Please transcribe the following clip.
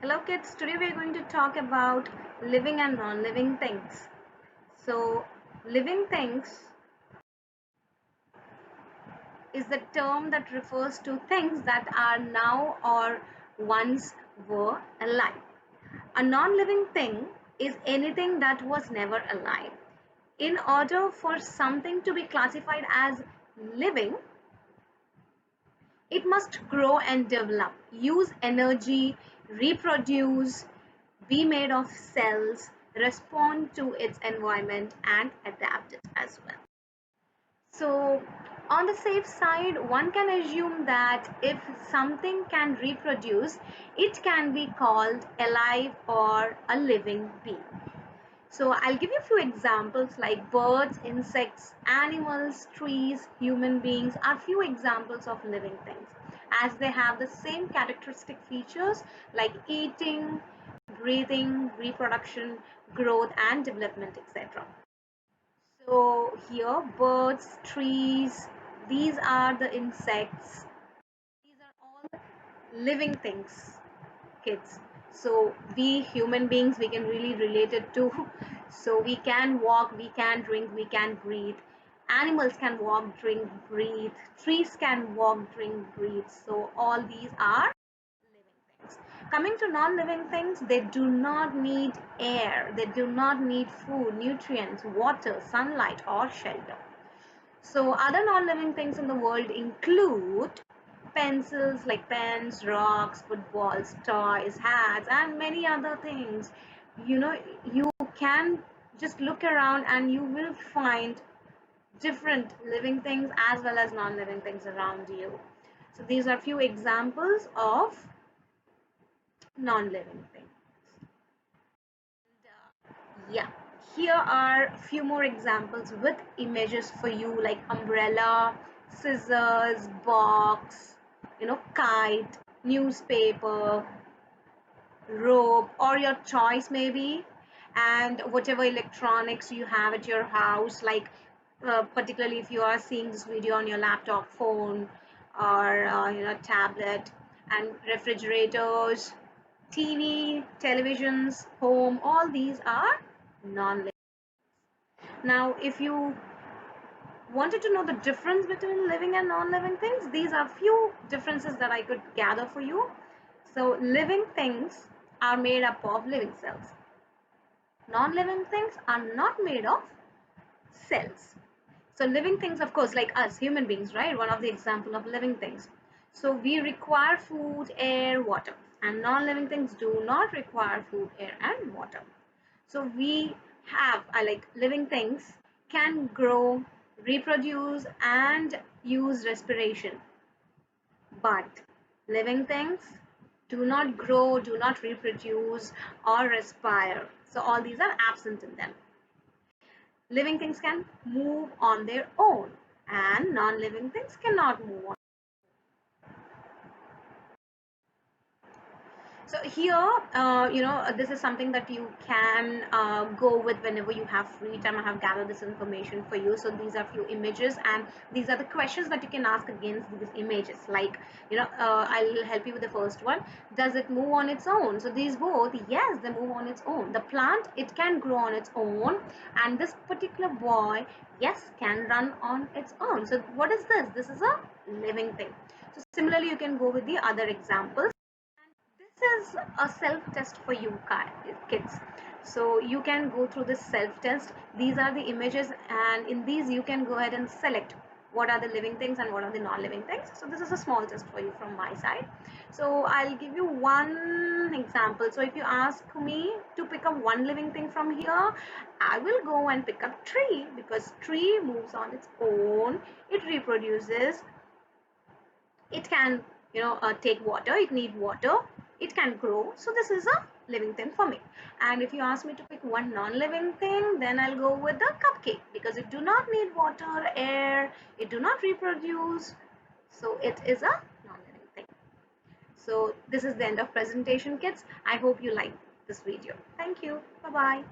Hello kids, today we are going to talk about living and non-living things. So, living things is the term that refers to things that are now or once were alive. A non-living thing is anything that was never alive. In order for something to be classified as living, it must grow and develop, use energy, reproduce, be made of cells, respond to its environment, and adapt it as well. So, on the safe side, one can assume that if something can reproduce, it can be called alive or a living being. So I'll give you a few examples like birds, insects, animals, trees, human beings are few examples of living things as they have the same characteristic features like eating, breathing, reproduction, growth and development, etc. So here birds, trees, these are the insects. These are all living things, kids. So we human beings, we can really relate it to. So we can walk, we can drink, we can breathe. Animals can walk, drink, breathe. Trees can walk, drink, breathe. So all these are living things. Coming to non-living things, they do not need air, they do not need food, nutrients, water, sunlight or shelter. So other non-living things in the world include pencils like pens, rocks, footballs, toys, hats, and many other things. You know, you can just look around and you will find different living things as well as non-living things around you. So these are few examples of non-living things. Yeah, here are a few more examples with images for you like umbrella, scissors, box, kite, newspaper, rope, or your choice maybe, and whatever electronics you have at your house, like particularly if you are seeing this video on your laptop, phone, or tablet, and refrigerators, TV, televisions, home, all these are non-living. Now, if you wanted to know the difference between living and non-living things, these are few differences that I could gather for you. So, living things are made up of living cells. Non-living things are not made of cells. So, living things, of course, like us, human beings, right? One of the example of living things. So, we require food, air, water, and non-living things do not require food, air, and water. So we have like living things can grow, reproduce, and use respiration. But living things do not grow, do not reproduce, or respire. So all these are absent in them. Living things can move on their own, and non-living things cannot move on. So here, this is something that you can go with whenever you have free time. I have gathered this information for you. So these are few images, and these are the questions that you can ask against these images. Like, I'll help you with the first one. Does it move on its own? So these both, yes, they move on its own. The plant, it can grow on its own, and this particular boy, yes, can run on its own. So what is this? This is a living thing. So similarly, you can go with the other examples. This is a self-test for you kids. So you can go through this self-test. These are the images, and in these you can go ahead and select what are the living things and what are the non-living things. So this is a small test for you from my side. So I'll give you one example. So if you ask me to pick up one living thing from here, I will go and pick up tree, because tree moves on its own, it reproduces, it can take water, it need water, it can grow. So this is a living thing for me. And if you ask me to pick one non-living thing, then I'll go with the cupcake, because it do not need water, air, it do not reproduce, so it is a non-living thing. So this is the end of presentation, kids. I hope you like this video. Thank you. Bye bye.